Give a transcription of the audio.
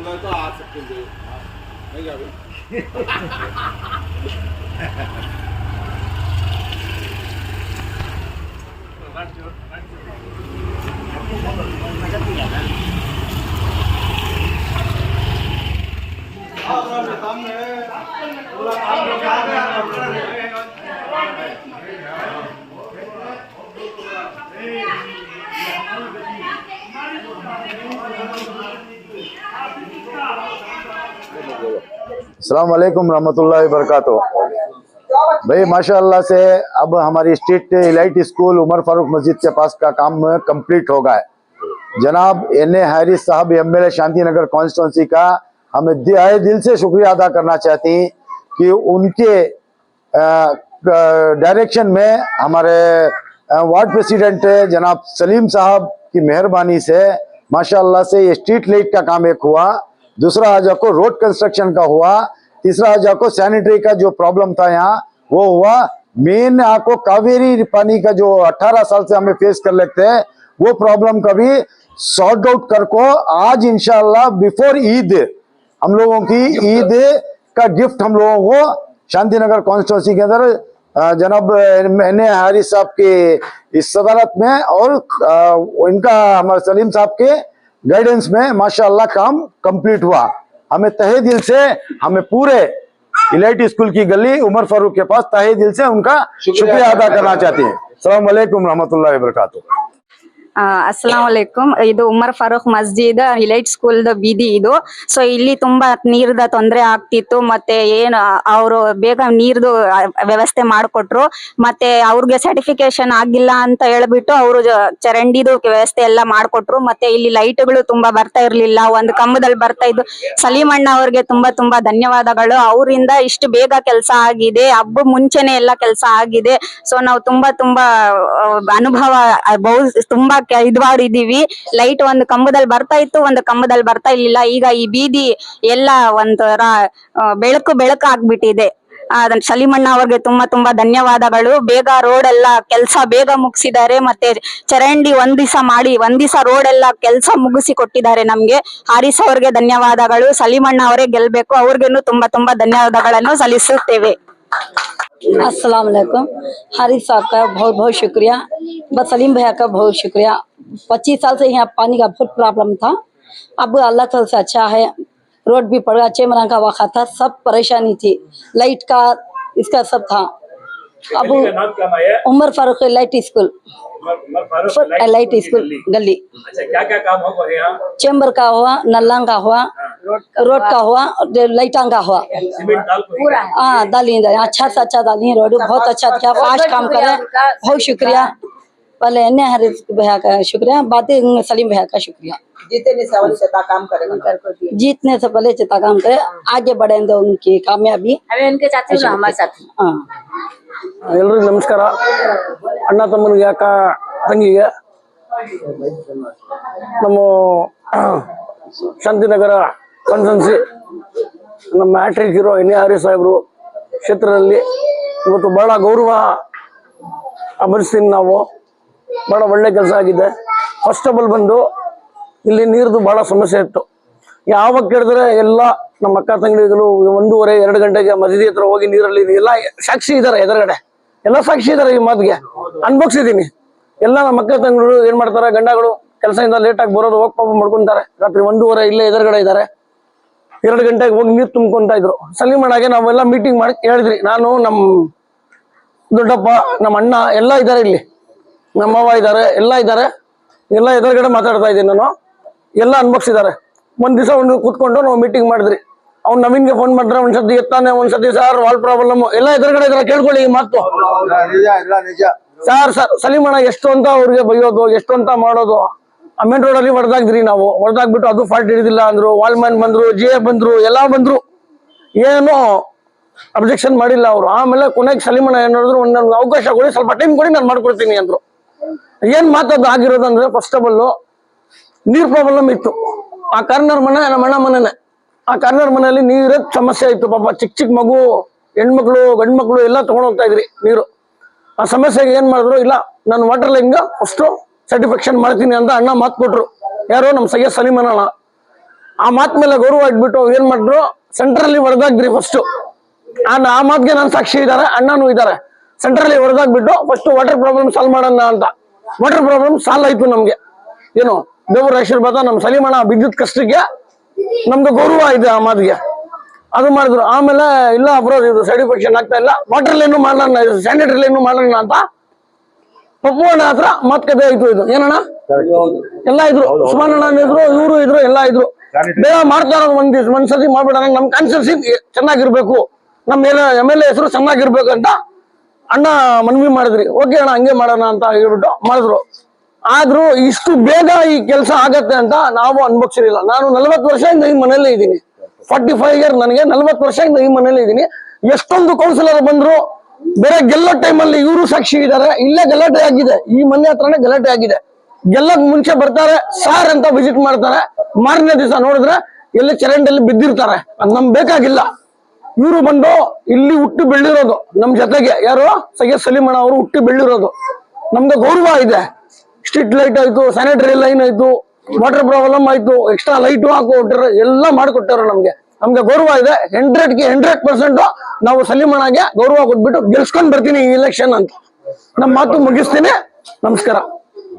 तो आ सकते हैं नहीं जावे अस्सलाम वालेकुम रहमतुल्लाहि बरकातुहू। भाई माशाअल्लाह से अब हमारी street elite school Umar Farooq मस्जिद के पास का काम कंप्लीट हो गया है। जनाब एन ए हारिस साहब MLA शांतिनगर कॉन्स्टिट्यूंसी का हमें दिल से शुक्रिया अदा करना चाहती हैं कि उनके डायरेक्शन में हमारे वार्ड प्रेसिडेंट जनाब सलीम साहब की मेहरबानी से माशाअल्लाह से ये स्ट्रीट लाइट का काम एक हुआ, दूसरा आज को रोड कंस्ट्रक्शन का हुआ, तीसरा आज को सैनिटरी का जो प्रॉब्लम था यहाँ वो हुआ। मेन आपको कावेरी पानी का जो 18 साल से हमें फेस कर लेते हैं वो प्रॉब्लम का भी सॉर्ट आउट कर को आज इंशाल्लाह बिफोर ईद हम लोगों की ईद का गिफ्ट हम लोगों को शांतिनगर कॉन्स्टिट्यूंसी के अंदर जनाब एन ए हारिस साहब के इस सदारत में और इनका हमारे सलीम साहब के गाइडेंस में माशाअल्लाह काम कंप्लीट हुआ। हमें तहे दिल से हमें पूरे इलाइट स्कूल की गली उमर फारूक के पास तहे दिल से उनका शुक्रिया अदा करना चाहते हैं। अस्सलाम वालेकुम रहमतुल्लाहि वबरकातुहू। अस्सलाम वालेकुम। ಇದು ಉಮರ್ ಫಾರೂಕ್ ಮಸ್ಜಿದ್ ಇಲೈಟ್ ಸ್ಕೂಲ್ ಬೀದಿ ಇದು. ಸೊ ಇಲ್ಲಿ ತುಂಬಾ ನೀರದ ತೊಂದರೆ ಆಗ್ತಿತ್ತು, ಮತ್ತೆ ಏನು ಅವರು ಬೇಗ ನೀರ್ದು ವ್ಯವಸ್ಥೆ ಮಾಡಿಕೊಟ್ರು, ಮತ್ತೆ ಅವ್ರಿಗೆ ಸರ್ಟಿಫಿಕೇಶನ್ ಆಗಿಲ್ಲ ಅಂತ ಹೇಳ್ಬಿಟ್ಟು ಅವರು ಚರಂಡಿದು ವ್ಯವಸ್ಥೆ ಎಲ್ಲ ಮಾಡಿಕೊಟ್ರು, ಮತ್ತೆ ಇಲ್ಲಿ ಲೈಟ್ಗಳು ತುಂಬಾ ಬರ್ತಾ ಇರ್ಲಿಲ್ಲ, ಒಂದು ಕಂಬದಲ್ಲಿ ಬರ್ತಾ ಇದ್ದು. ಸಲೀಮಣ್ಣ ಅವ್ರಿಗೆ ತುಂಬಾ ತುಂಬಾ ಧನ್ಯವಾದಗಳು, ಅವರಿಂದ ಇಷ್ಟು ಬೇಗ ಕೆಲಸ ಆಗಿದೆ, ಹಬ್ಬ ಮುಂಚೆನೆ ಎಲ್ಲ ಕೆಲಸ ಆಗಿದೆ. ಸೊ ನಾವು ತುಂಬಾ ತುಂಬಾ ಅನುಭವ ತುಂಬಾ ಇದ್ವಾಡಿದೀವಿ. ಲೈಟ್ ಒಂದು ಕಂಬದಲ್ಲಿ ಬರ್ತಾ ಇತ್ತು, ಒಂದು ಕಂಬದಲ್ಲಿ ಬರ್ತಾ ಇರ್ಲಿಲ್ಲ, ಈಗ ಈ ಬೀದಿ ಎಲ್ಲ ಒಂಥರ ಬೆಳಕು ಆಗ್ಬಿಟ್ಟಿದೆ. ಸಲೀಮಣ್ಣ ಅವ್ರಿಗೆ ತುಂಬಾ ತುಂಬಾ ಧನ್ಯವಾದಗಳು. ಬೇಗ ರೋಡ್ ಎಲ್ಲ ಕೆಲಸ ಬೇಗ ಮುಗಿಸಿದ್ದಾರೆ, ಮತ್ತೆ ಚರಂಡಿ ಒಂದ್ ದಿವಸ ರೋಡ್ ಎಲ್ಲ ಕೆಲಸ ಮುಗಿಸಿ ಕೊಟ್ಟಿದ್ದಾರೆ ನಮ್ಗೆ. ಹಾರಿಸ್ ಅವ್ರಿಗೆ ಧನ್ಯವಾದಗಳು. ಸಲೀಮಣ್ಣ ಅವರೇ ಗೆಲ್ಬೇಕು, ಅವ್ರಿಗೇನು ತುಂಬಾ ತುಂಬಾ ಧನ್ಯವಾದಗಳನ್ನು ಸಲ್ಲಿಸುತ್ತೇವೆ। अस्सलाम वालेकुम। हारिस साहब का बहुत बहुत शुक्रिया, बस सलीम भैया का बहुत शुक्रिया। 25 साल से यहाँ पानी का बहुत प्रॉब्लम था, अब अल्लाह का से अच्छा है, रोड भी पड़ गया, चेमरा का वाखा था, सब परेशानी थी, लाइट का इसका सब था। अब Umar Farooq light school light school गली। अच्छा, क्या क्या काम हुआ यहाँ? चेम्बर का हुआ, नल्ला का हुआ, रोड का हुआ, लाइटा का हुआ, हाँ डाली अच्छा से अच्छा डाली रोड, बहुत अच्छा था, फास्ट काम करे, बहुत शुक्रिया। पहले एन ए हारिस भैया का शुक्रिया, बाद सलीम भैया का शुक्रिया। जीतने से पहले चेता काम करे, जीतने से पहले चेता काम करे, आगे बढ़ेंगे उनकी कामयाबी। उनके साथी हमारे साथी। हाँ ಎಲ್ರಿಗೂ ನಮಸ್ಕಾರ। ಅಣ್ಣ ತಮ್ಮನಿಗೆ ಅಕ್ಕ ತಂಗಿಗೆ ನಮ್ಮ ಶಾಂತಿನಗರ ಕಾನ್ಸ್ಟಿಟ್ಯೂನ್ಸಿ ನಮ್ಮ ಮ್ಯಾಟ್ರಿಕ್ ಇರೋ ಎನ್ ಎ ಹಾರಿಸ್ ಸಾಹೇಬರು ಕ್ಷೇತ್ರದಲ್ಲಿ ಇವತ್ತು ಬಹಳ ಗೌರವ ಅಭರಿಸ್ತೀನಿ ನಾವು, ಬಹಳ ಒಳ್ಳೆ ಕೆಲಸ ಆಗಿದೆ। ಫಸ್ಟ್ ಆಫ್ ಆಲ್ ಬಂದು ಇಲ್ಲಿ ನೀರ್ದು ಬಹಳ ಸಮಸ್ಯೆ ಇತ್ತು, ಯಾವಾಗ ಕೇಳಿದ್ರೆ ಎಲ್ಲ ನಮ್ಮ ಅಕ್ಕ ತಂಗಿಗಳು 1:30-2 ಗಂಟೆಗೆ ಮಸೀದಿ ಹತ್ರ ಹೋಗಿ ನೀರಲ್ಲಿ ಎಲ್ಲ ಸಾಕ್ಷಿ ಇದಾರೆ, ಎದುರುಗಡೆ ಎಲ್ಲ ಸಾಕ್ಷಿ ಇದಾರೆ, ಈ ಮಾತಿಗೆ ಅನ್ಭವಿಸಿದೀನಿ। ಎಲ್ಲ ನಮ್ಮ ಅಕ್ಕ ತಂಗಿಗಳು ಏನ್ ಮಾಡ್ತಾರೆ, ಗಂಡಗಳು ಕೆಲಸದಿಂದ ಲೇಟ್ ಆಗಿ ಬರೋದು, ಹೋಗಿ ಪಾಪ ಮಾಡ್ಕೊಂತಾರೆ, ರಾತ್ರಿ 1:30 ಇಲ್ಲೇ ಎದುರುಗಡೆ ಇದ್ದಾರೆ, 2 ಗಂಟೆಗೆ ಹೋಗಿ ನೀರು ತುಂಬ್ಕೊಂತ ಇದ್ರು। ಸಲೀಮಣ್ಣಗೆ ನಾವೆಲ್ಲ ಮೀಟಿಂಗ್ ಮಾಡಿ ಹೇಳಿದ್ರಿ, ನಾನು ನಮ್ಮ ದೊಡ್ಡಪ್ಪ ನಮ್ಮ ಅಣ್ಣ ಎಲ್ಲ ಇದ್ದಾರೆ, ಇಲ್ಲಿ ನಮ್ಮವ್ವ ಇದ್ದಾರೆ, ಎಲ್ಲ ಇದ್ದಾರೆ, ಎಲ್ಲ ಎದುರುಗಡೆ ಮಾತಾಡ್ತಾ ಇದ್ದೀನಿ ನಾನು, ಎಲ್ಲ ಅನ್ಭವಿಸಿದ್ದಾರೆ। ಒಂದ್ ದಿವಸ ಕೂತ್ಕೊಂಡು ನಾವು ಮೀಟಿಂಗ್ ಮಾಡಿದ್ರಿ, ಅವ್ನು ನವೀನ್ಗೆ ಫೋನ್ ಮಾಡಿದ್ರೆ ಒಂದ್ಸತಿ ಎತ್ತಾನೆ, ಒಂದ್ಸತಿ ಸರ್ ವಾಲ್ ಪ್ರಾಬ್ಲಮ್ ಎಲ್ಲ ಎದುರುಗಡೆ ಇದಾರೆ, ಕೇಳ್ಕೊಳ್ಳಿ ಈ ಮಾತು ಸರ್। ಸಲೀಮಣ್ಣ ಎಷ್ಟು ಅಂತ ಅವ್ರಿಗೆ ಬೈಯೋದು, ಎಷ್ಟು ಅಂತ ಮಾಡೋದು, ಮೇನ್ ರೋಡ್ ಅಲ್ಲಿ ಹೊಡೆದಾಗ್ದ್ರಿ, ನಾವು ಹೊಡೆದಾಗ್ಬಿಟ್ಟು ಅದು ಫಾಲ್ಟ್ ಹಿಡಿದಿಲ್ಲ ಅಂದ್ರು, ವಾಲ್ ಮ್ಯಾನ್ ಬಂದ್ರು, GA ಬಂದ್ರು, ಎಲ್ಲಾ ಬಂದ್ರು, ಏನು ಅಬ್ಜೆಕ್ಷನ್ ಮಾಡಿಲ್ಲ ಅವರು। ಆಮೇಲೆ ಕೊನೆಗೆ ಸಲೀಮಣ್ಣ ಏನ್ ಹೇಳಿದ್ರು, ಒಂದೊಂದು ಅವಕಾಶ ಕೊಡಿ, ಸ್ವಲ್ಪ ಟೈಮ್ ಕೊಡಿ, ನಾನು ಮಾಡ್ಕೊಡ್ತೀನಿ ಅಂದ್ರು। ಏನ್ ಮಾತಾದ್ದು ಆಗಿರೋದಂದ್ರೆ, ಫಸ್ಟ್ ಆಫ್ ಆಲ್ ನೀರ್ ಪ್ರಾಬ್ಲಮ್ ಇತ್ತು, ಆ ಕಾರ್ನರ್ ಮನೆ ನಮ್ಮ ಅಣ್ಣ ಮನೆನೆ, ಆ ಕಾರ್ನರ್ ಮನೆಯಲ್ಲಿ ನೀರೇ ಸಮಸ್ಯೆ ಇತ್ತು, ಪಾಪ ಚಿಕ್ಕ ಚಿಕ್ಕ ಮಗು, ಹೆಣ್ಮಕ್ಳು ಗಂಡು ಮಕ್ಳು ಎಲ್ಲ ತಗೊಂಡ್ ಹೋಗ್ತಾ ಇದ್ರಿ ನೀರು। ಆ ಸಮಸ್ಯೆಗೆ ಏನ್ ಮಾಡಿದ್ರು, ಇಲ್ಲ ನಾನು ವಾಟರ್ ಲೈನ್ಗೆ ಫಸ್ಟ್ ಸರ್ಟಿಫಿಕೇಶನ್ ಮಾಡ್ತೀನಿ ಅಂತ ಅಣ್ಣ ಮಾತು ಕೊಟ್ರು, ಯಾರು ನಮ್ಮ ಸೈಯದ್ ಸಲೀಮಣ್ಣ। ಆ ಮಾತ್ ಮೇಲೆ ಗೌರವ ಇಟ್ಬಿಟ್ಟು ಏನ್ ಮಾಡಿದ್ರು ಸೆಂಟ್ರಲ್ಲಿ ಹೊಡೆದಾಗ್ರಿ ಫಸ್ಟ್. ಆ ಮಾತ್ಗೆ ನಾನು ಸಾಕ್ಷಿ ಇದ್ದಾರೆ, ಅಣ್ಣನೂ ಇದ್ದಾರೆ. ಸೆಂಟ್ರಲ್ಲಿ ಹೊಡೆದಾಗ್ಬಿಟ್ಟು ಫಸ್ಟ್ ವಾಟರ್ ಪ್ರಾಬ್ಲಮ್ ಸಾಲ್ವ್ ಮಾಡೋಣ ಅಂತ. ವಾಟರ್ ಪ್ರಾಬ್ಲಮ್ ಸಾಲ್ವ್ ಆಯ್ತು ನಮ್ಗೆ. ಏನು ದೇವರ ಆಶೀರ್ವಾದ, ನಮ್ ಸಲೀಮಣ್ಣ ಬಿದ್ದಿದ್ ಕಷ್ಟಕ್ಕೆ ನಮ್ದು ಗೌರವ ಇದೆ ಆ ಮಾತಿಗೆ. ಅದು ಮಾಡಿದ್ರು. ಆಮೇಲೆ ಇಲ್ಲ ಬ್ರೋ ಇದು ಸೈಡ್ ಇನ್ಫೆಕ್ಷನ್ ಆಗ್ತಾ ಇಲ್ಲ, ವಾಟರ್ ಲೈನು ಮಾಡೋಣ, ಸ್ಯಾನಿಟರಿ ಲೈನು ಮಾಡೋಣ ಅಂತ ಪಪ್ಪು ಅಣ್ಣ ಹತ್ರ ಮಾತುಕತೆ ಆಯ್ತು. ಇದು ಏನಣ್ಣ ಎಲ್ಲ ಇದ್ರು, ಉಸ್ಮಾನ್ ಅಣ್ಣ ಇದ್ರು, ಇವರು ಇದ್ರು, ಎಲ್ಲ ಇದ್ರು. ಬೇಗ ಮಾಡ್ತಾರ ಒಂದ್ಸತಿ ಮಾಡ್ಬಿಡೋಣ, ನಮ್ ಕಾನ್ಸ್ಟಿಟ್ಯೂನ್ಸಿ ಚೆನ್ನಾಗಿರ್ಬೇಕು, ನಮ್ MLA ಹೆಸರು ಚೆನ್ನಾಗಿರ್ಬೇಕು ಅಂತ ಅಣ್ಣ ಮನವಿ ಮಾಡಿದ್ರಿ. ಓಕೆ ಅಣ್ಣ ಹಂಗೆ ಮಾಡೋಣ ಅಂತ ಹೇಳ್ಬಿಟ್ಟು ಮಾಡಿದ್ರು. ಆದ್ರೂ ಇಷ್ಟು ಬೇಗ ಈ ಕೆಲಸ ಆಗತ್ತೆ ಅಂತ ನಾವು ಅನ್ಭವಿಸಿರಲಿಲ್ಲ. ನಾನು 40 ವರ್ಷದಿಂದ ಈ ಮನೆಯಲ್ಲೇ ಇದ್ದೀನಿ. 45 ಇಯರ್ ನನಗೆ, 40 ವರ್ಷದಿಂದ ಈ ಮನೇಲಿ ಇದ್ದೀನಿ. ಎಷ್ಟೊಂದು ಕೌನ್ಸಿಲರ್ ಬಂದ್ರು, ಬೇರೆ ಗೆಲ್ಲೋ ಟೈಮಲ್ಲಿ ಇವರು ಸಾಕ್ಷಿ ಇದ್ದಾರೆ. ಇಲ್ಲೇ ಗಲಾಟೆ ಆಗಿದೆ, ಈ ಮನೆ ಹತ್ರನೇ ಗಲಾಟೆ ಆಗಿದೆ. ಗೆಲ್ಲಕ್ ಮುಂಚೆ ಬರ್ತಾರೆ ಸಾರ್ ಅಂತ ವಿಸಿಟ್ ಮಾಡ್ತಾರೆ, ಮಾರನೇ ದಿವಸ ನೋಡಿದ್ರೆ ಎಲ್ಲಿ ಚರಂಡಿಯಲ್ಲಿ ಬಿದ್ದಿರ್ತಾರೆ. ಅದ್ ನಮ್ಗೆ ಬೇಕಾಗಿಲ್ಲ. ಇವರು ಬಂದು ಇಲ್ಲಿ ಹುಟ್ಟಿ ಬೆಳ್ಳಿರೋದು ನಮ್ ಜೊತೆಗೆ, ಯಾರು ಸೈಯದ್ ಸಲೀಮಣ್ಣ ಅವರು ಹುಟ್ಟಿ ಬೆಳ್ಳಿರೋದು. ನಮ್ಗೆ ಗೌರವ ಇದೆ. ಸ್ಟ್ರೀಟ್ ಲೈಟ್ ಆಯ್ತು, ಸ್ಯಾನಿಟರಿ ಲೈನ್ ಆಯ್ತು, ವಾಟರ್ ಪ್ರಾಬ್ಲಮ್ ಆಯ್ತು, ಎಕ್ಸ್ಟ್ರಾ ಲೈಟ್ ಹಾಕೊಟ್ಟಿರೋ ಎಲ್ಲ ಮಾಡಿಕೊಟ್ಟಾರ. ನಮ್ಗೆ ಗೌರವ ಇದೆ. 100ಕ್ಕೆ 100% ನಾವು ಸಲೀಮಣ್ಣಗೆ ಗೌರವ ಕೊಟ್ಬಿಟ್ಟು ಗೆಲ್ಸ್ಕೊಂಡ್ ಬರ್ತೀನಿ ಈ ಎಲೆಕ್ಷನ್ ಅಂತ ನಮ್ಮ ಮಾತು ಮುಗಿಸ್ತೀನಿ. ನಮಸ್ಕಾರ.